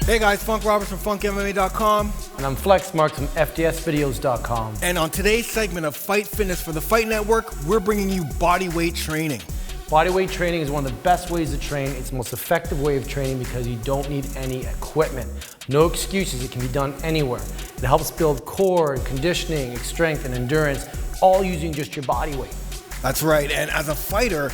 Hey guys, Funk Roberts from FunkMMA.com. And I'm Flex Marks from FDSvideos.com. And on today's segment of Fight Fitness for the Fight Network, we're bringing you bodyweight training. Bodyweight training is one of the best ways to train. It's the most effective way of training because you don't need any equipment. No excuses, it can be done anywhere. It helps build core and conditioning, strength and endurance, all using just your body weight. That's right, and as a fighter,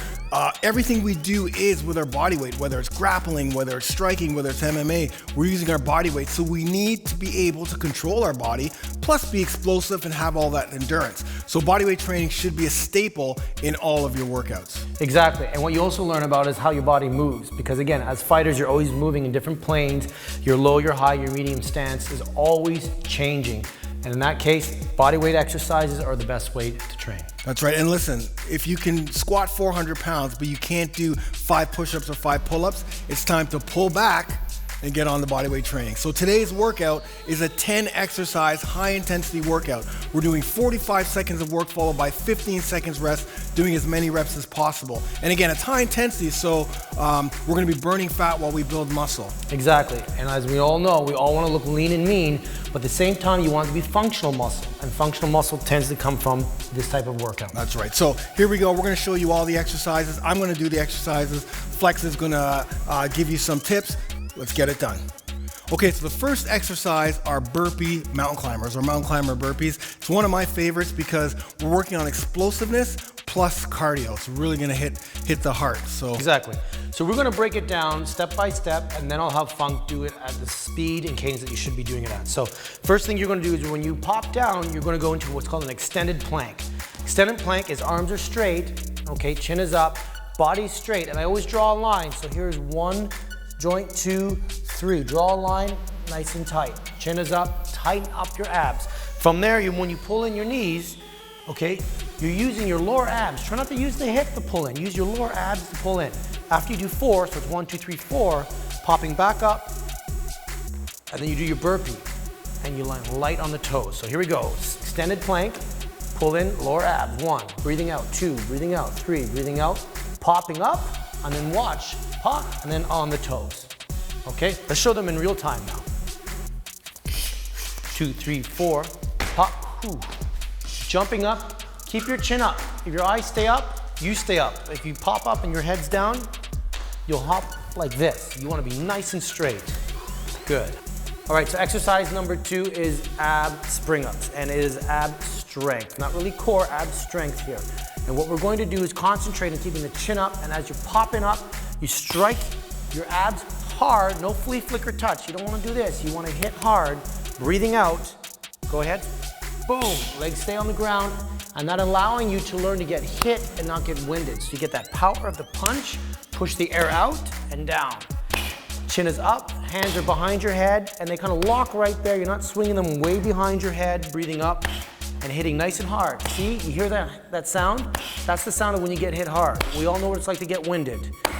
everything we do is with our body weight, whether it's grappling, whether it's striking, whether it's MMA, we're using our body weight. So we need to be able to control our body, plus be explosive and have all that endurance. So bodyweight training should be a staple in all of your workouts. Exactly, and what you also learn about is how your body moves. Because again, as fighters, you're always moving in different planes. Your low, your high, your medium stance is always changing. And in that case, bodyweight exercises are the best way to train. That's right, and listen, if you can squat 400 pounds, but you can't do 5 push-ups or 5 pull-ups, it's time to pull back and get on the bodyweight training. So today's workout is a 10 exercise high intensity workout. We're doing 45 seconds of work followed by 15 seconds rest, doing as many reps as possible. And again, it's high intensity, so we're gonna be burning fat while we build muscle. Exactly, and as we all know, we all wanna look lean and mean, but at the same time, you want it to be functional muscle, and functional muscle tends to come from this type of workout. That's right, so here we go. We're gonna show you all the exercises. I'm gonna do the exercises. Flex is gonna give you some tips. Let's get it done. Okay, so the first exercise are burpee mountain climbers or mountain climber burpees. It's one of my favorites because we're working on explosiveness plus cardio. It's really gonna hit the heart. So exactly. So we're gonna break it down step by step, and then I'll have Funk do it at the speed and cadence that you should be doing it at. So first thing you're gonna do is when you pop down, you're gonna go into what's called an extended plank. Extended plank is arms are straight, okay, chin is up, body straight, and I always draw a line. So here's 1, joint 2, 3. Draw a line nice and tight. Chin is up, tighten up your abs. From there, when you pull in your knees, okay, you're using your lower abs. Try not to use the hip to pull in. Use your lower abs to pull in. After you do 4, so it's 1, 2, 3, 4, popping back up, and then you do your burpee, and you land light on the toes. So here we go. Extended plank, pull in, lower abs. 1, breathing out. 2, breathing out. 3, breathing out. Popping up, and then watch. Pop, and then on the toes. Okay, let's show them in real time now. 2, 3, 4, pop, whoo. Jumping up, keep your chin up. If your eyes stay up, you stay up. If you pop up and your head's down, you'll hop like this. You wanna be nice and straight. Good. All right, so exercise number 2 is ab spring ups, and it is ab strength. Not really core, ab strength here. And what we're going to do is concentrate on keeping the chin up, and as you're popping up, you strike your abs hard, no flea flicker touch. You don't want to do this. You want to hit hard, breathing out. Go ahead. Boom. Legs stay on the ground. I'm not allowing you to learn to get hit and not get winded. So you get that power of the punch, push the air out and down. Chin is up, hands are behind your head, and they kind of lock right there. You're not swinging them way behind your head, breathing up and hitting nice and hard. See, you hear that sound? That's the sound of when you get hit hard. We all know what it's like to get winded.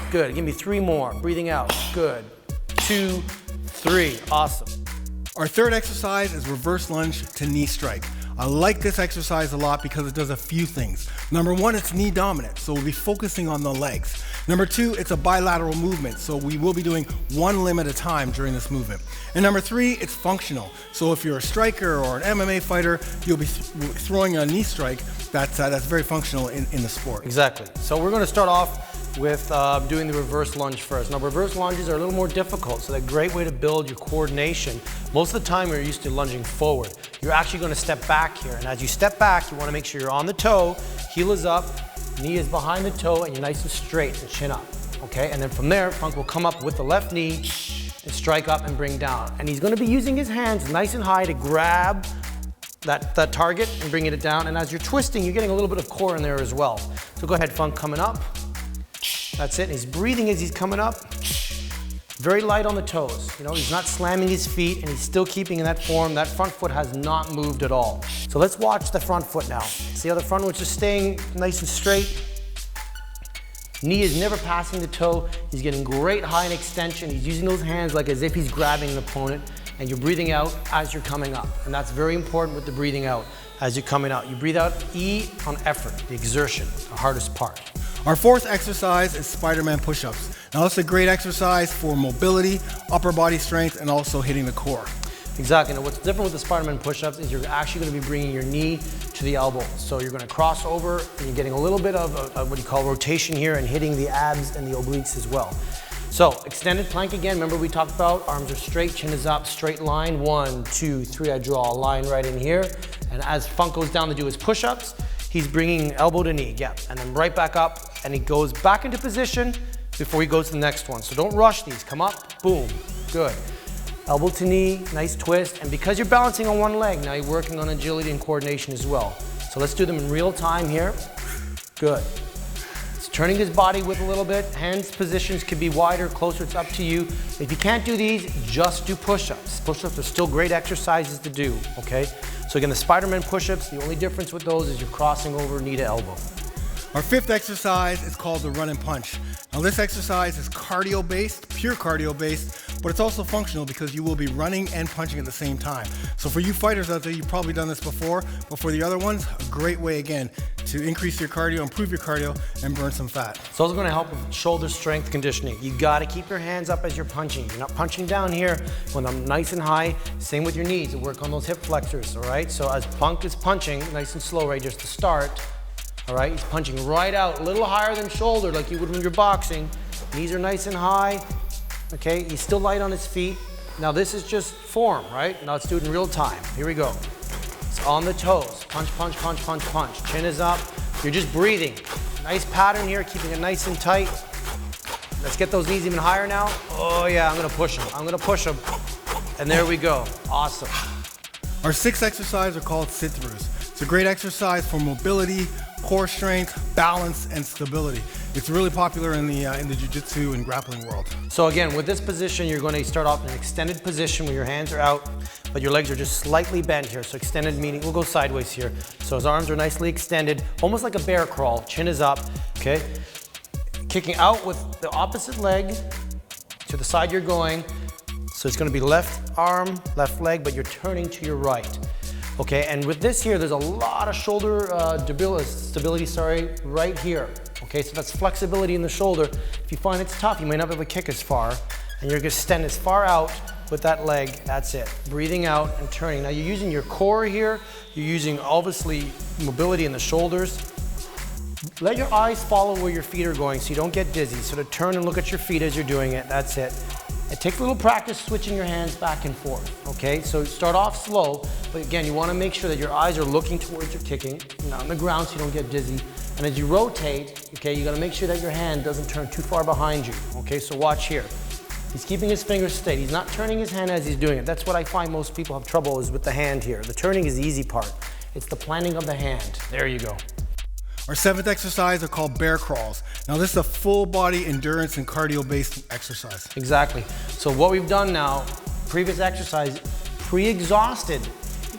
Good, give me 3 more, breathing out, good. 2, 3, awesome. Our third exercise is reverse lunge to knee strike. I like this exercise a lot because it does a few things. Number 1, it's knee dominant, so we'll be focusing on the legs. Number 2, it's a bilateral movement, so we will be doing 1 limb at a time during this movement. And number 3, it's functional. So if you're a striker or an MMA fighter, you'll be throwing a knee strike that's very functional in the sport. Exactly. So we're gonna start off with doing the reverse lunge first. Now reverse lunges are a little more difficult, so they're a great way to build your coordination. Most of the time you're used to lunging forward. You're actually gonna step back here, and as you step back, you wanna make sure you're on the toe, heel is up, knee is behind the toe, and you're nice and straight, so chin up, okay? And then from there, Funk will come up with the left knee and strike up and bring down. And he's gonna be using his hands nice and high to grab that target and bringing it down. And as you're twisting, you're getting a little bit of core in there as well. So go ahead, Funk, coming up. That's it, and he's breathing as he's coming up. Very light on the toes. You know, he's not slamming his feet, and he's still keeping in that form. That front foot has not moved at all. So let's watch the front foot now. See how the front foot's just staying nice and straight? Knee is never passing the toe. He's getting great high and extension. He's using those hands like as if he's grabbing an opponent, and you're breathing out as you're coming up. And that's very important with the breathing out as you're coming out. You breathe out E on effort, the exertion, the hardest part. Our fourth exercise is Spiderman Push Ups. Now it's a great exercise for mobility, upper body strength, and also hitting the core. Exactly. Now what's different with the Spiderman push-ups is you're actually going to be bringing your knee to the elbow. So you're going to cross over and you're getting a little bit of what you call rotation here and hitting the abs and the obliques as well. So extended plank again. Remember we talked about arms are straight, chin is up, straight line. 1, 2, 3. I draw a line right in here. And as Funk goes down to do his push-ups, he's bringing elbow to knee. Yep. And then right back up and he goes back into position before he goes to the next one. So don't rush these. Come up, boom, good. Elbow to knee, nice twist. And because you're balancing on one leg, now you're working on agility and coordination as well. So let's do them in real time here. Good. It's turning his body with a little bit. Hands positions could be wider, closer, it's up to you. If you can't do these, just do push-ups. Push-ups are still great exercises to do, okay? So again, the Spiderman push-ups, the only difference with those is you're crossing over knee to elbow. Our fifth exercise is called the run and punch. Now this exercise is cardio-based, pure cardio-based, but it's also functional because you will be running and punching at the same time. So for you fighters out there, you've probably done this before, but for the other ones, a great way again to increase your cardio, improve your cardio, and burn some fat. It's also going to help with shoulder strength conditioning. You got to keep your hands up as you're punching. You're not punching down here when I'm nice and high. Same with your knees to work on those hip flexors, all right? So as Funk is punching, nice and slow right just to start, all right, he's punching right out, a little higher than shoulder like you would when you're boxing. Knees are nice and high, okay? He's still light on his feet. Now this is just form, right? Now let's do it in real time. Here we go. It's on the toes. Punch, punch, punch, punch, punch. Chin is up. You're just breathing. Nice pattern here, keeping it nice and tight. Let's get those knees even higher now. Oh yeah, I'm gonna push them. I'm gonna push them. And there we go. Awesome. Our sixth exercise are called sit-throughs. It's a great exercise for mobility, core strength, balance, and stability. It's really popular in the jiu-jitsu and grappling world. So again, with this position, you're going to start off in an extended position where your hands are out, but your legs are just slightly bent here. So extended meaning, we'll go sideways here. So his arms are nicely extended, almost like a bear crawl. Chin is up, okay? Kicking out with the opposite leg to the side you're going. So it's going to be left arm, left leg, but you're turning to your right. Okay, and with this here, there's a lot of shoulder stability, right here. Okay, so that's flexibility in the shoulder. If you find it's tough, you may not be able to kick as far, and you're gonna extend as far out with that leg, that's it. Breathing out and turning. Now you're using your core here, you're using obviously mobility in the shoulders. Let your eyes follow where your feet are going so you don't get dizzy. So to turn and look at your feet as you're doing it, that's it. It takes a little practice switching your hands back and forth, okay? So start off slow, but again, you wanna make sure that your eyes are looking towards your kicking, not on the ground so you don't get dizzy. And as you rotate, okay, you gotta make sure that your hand doesn't turn too far behind you, okay? So watch here. He's keeping his fingers straight. He's not turning his hand as he's doing it. That's what I find most people have trouble is with the hand here. The turning is the easy part. It's the planning of the hand. There you go. Our seventh exercise are called bear crawls. Now this is a full body endurance and cardio based exercise. Exactly. So what we've done now, previous exercise, pre-exhausted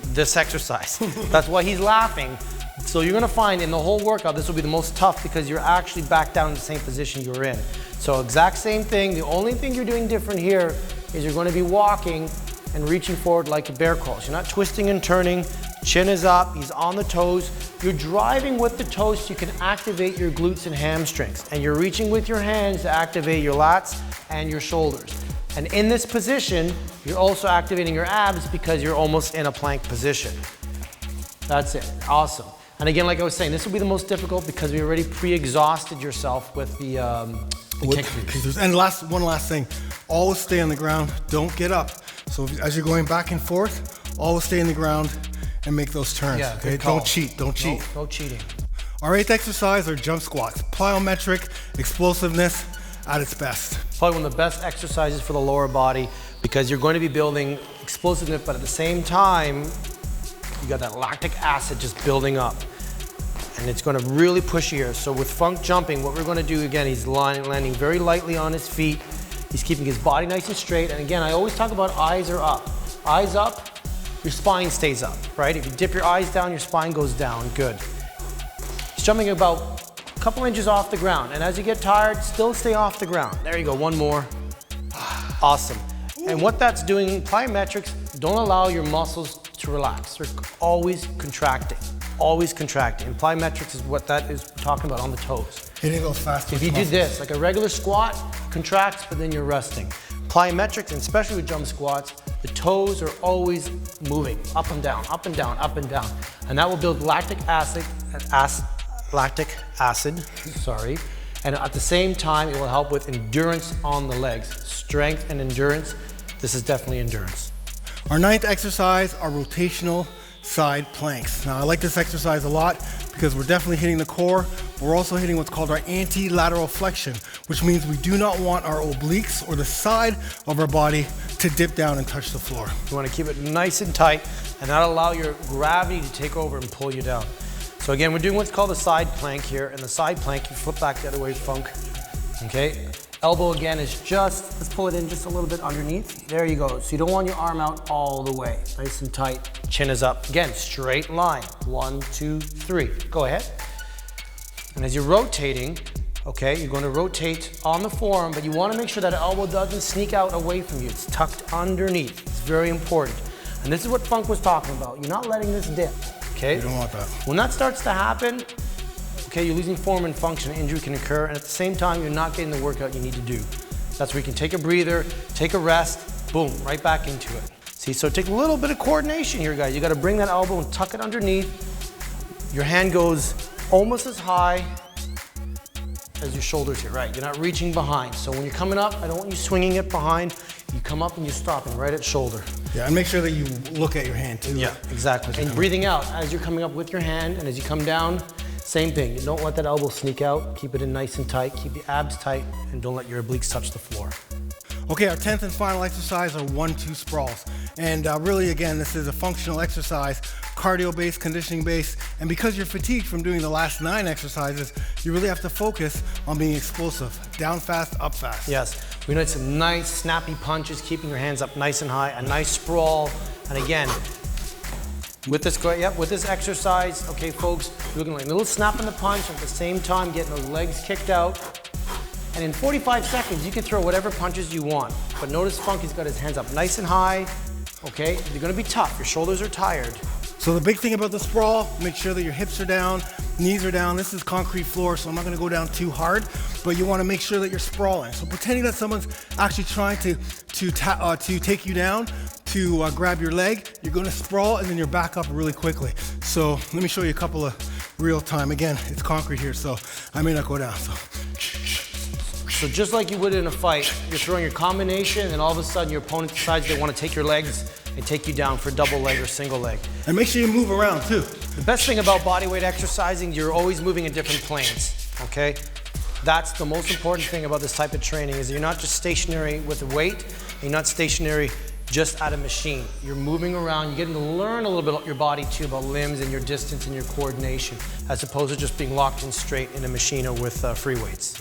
this exercise. That's why he's laughing. So you're gonna find in the whole workout, this will be the most tough because you're actually back down in the same position you were in. So exact same thing. The only thing you're doing different here is you're gonna be walking and reaching forward like a bear crawl. So you're not twisting and turning. Chin is up, he's on the toes. You're driving with the toes so you can activate your glutes and hamstrings. And you're reaching with your hands to activate your lats and your shoulders. And in this position, you're also activating your abs because you're almost in a plank position. That's it, awesome. And again, like I was saying, this will be the most difficult because we already pre-exhausted yourself with the kick throughs. And one last thing, always stay on the ground, don't get up. So as you're going back and forth, always stay on the ground and make those turns, yeah, okay? Don't cheat, don't cheat. No cheating. Our eighth exercise are jump squats. Plyometric explosiveness at its best. Probably one of the best exercises for the lower body because you're going to be building explosiveness, but at the same time, you got that lactic acid just building up. And it's gonna really push you here. So with Funk jumping, what we're gonna do again, he's landing very lightly on his feet. He's keeping his body nice and straight. And again, I always talk about eyes are up. Eyes up, your spine stays up, right? If you dip your eyes down, your spine goes down, good. He's jumping about a couple inches off the ground. And as you get tired, still stay off the ground. There you go, one more. Awesome. And what that's doing, plyometrics, don't allow your muscles to relax. They're always contracting, always contracting. And plyometrics is what that is talking about on the toes. Hitting those fast. If you do this, like a regular squat, contracts, but then you're resting. Plyometrics, and especially with jump squats, the toes are always moving up and down, up and down, up and down. And that will build lactic acid, sorry. And at the same time, it will help with endurance on the legs. Strength and endurance, this is definitely endurance. Our 9th exercise are rotational side planks. Now I like this exercise a lot because we're definitely hitting the core. We're also hitting what's called our anti-lateral flexion, which means we do not want our obliques or the side of our body to dip down and touch the floor. You want to keep it nice and tight and not allow your gravity to take over and pull you down. So again, we're doing what's called a side plank here, and the side plank, you flip back the other way, Funk, okay? Elbow again is just, let's pull it in just a little bit underneath. There you go. So you don't want your arm out all the way. Nice and tight, chin is up. Again, straight line. 1, 2, 3. Go ahead. And as you're rotating, okay, you're going to rotate on the forearm, but you want to make sure that elbow doesn't sneak out away from you. It's tucked underneath. It's very important. And this is what Funk was talking about. You're not letting this dip, okay? You don't want that. When that starts to happen, okay, you're losing form and function, injury can occur, and at the same time, you're not getting the workout you need to do. That's where you can take a breather, take a rest, boom, right back into it. See, so take a little bit of coordination here, guys. You gotta bring that elbow and tuck it underneath. Your hand goes almost as high as your shoulders here, right? You're not reaching behind. So when you're coming up, I don't want you swinging it behind. You come up and you're stopping right at shoulder. Yeah, and make sure that you look at your hand too. Yeah, exactly. And breathing out as you're coming up with your hand, and as you come down, same thing. You don't let that elbow sneak out. Keep it in nice and tight. Keep the abs tight, and don't let your obliques touch the floor. Okay, our 10th and final exercise are 1-2 sprawls. And really, again, this is a functional exercise, cardio-based, conditioning-based, and because you're fatigued from doing the last 9 exercises, you really have to focus on being explosive. Down fast, up fast. Yes, we need some nice, snappy punches, keeping your hands up nice and high, a nice sprawl, and again, with this exercise, okay, folks, you're looking like a little snap in the punch, at the same time getting the legs kicked out. And in 45 seconds, you can throw whatever punches you want. But notice Funky's got his hands up nice and high, okay? You're gonna be tough, your shoulders are tired. So the big thing about the sprawl, make sure that your hips are down, knees are down. This is concrete floor, so I'm not gonna go down too hard, but you wanna make sure that you're sprawling. So pretending that someone's actually trying to take you down, to grab your leg, you're gonna sprawl and then you're back up really quickly. So let me show you a couple of real time. Again, it's concrete here, so I may not go down. So just like you would in a fight, you're throwing your combination and all of a sudden your opponent decides they want to take your legs and take you down for double leg or single leg. And make sure you move around too. The best thing about bodyweight exercising, you're always moving in different planes, okay? That's the most important thing about this type of training, is you're not just stationary with the weight, you're not stationary just at a machine. You're moving around, you're getting to learn a little bit about your body too, about limbs and your distance and your coordination, as opposed to just being locked in straight in a machine or with free weights.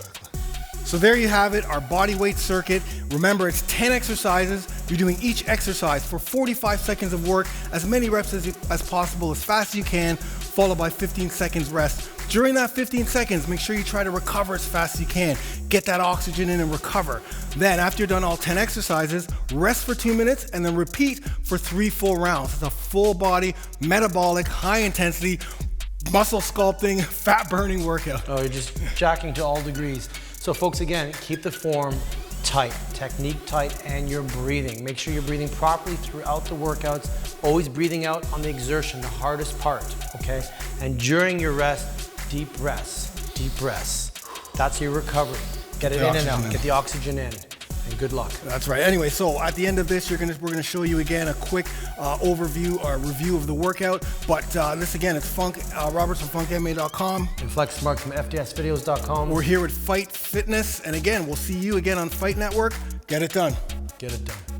So there you have it, our body weight circuit. Remember, it's 10 exercises. You're doing each exercise for 45 seconds of work, as many reps as possible, as fast as you can, followed by 15 seconds rest. During that 15 seconds, make sure you try to recover as fast as you can. Get that oxygen in and recover. Then, after you're done all 10 exercises, rest for 2 minutes and then repeat for 3 full rounds. It's a full body, metabolic, high intensity, muscle sculpting, fat burning workout. Oh, you're just jacking to all degrees. So folks, again, keep the form tight, technique tight, and your breathing. Make sure you're breathing properly throughout the workouts, always breathing out on the exertion, the hardest part, okay? And during your rest, deep breaths, deep breaths. That's your recovery. Get it in and out, get the oxygen in, and good luck. That's right. Anyway, so at the end of this, we're gonna show you again a quick overview or review of the workout. But this again, it's Roberts from funkmma.com. And Flex Marks from fdsvideos.com. We're here with Fight Fitness, and again, we'll see you again on Fight Network. Get it done. Get it done.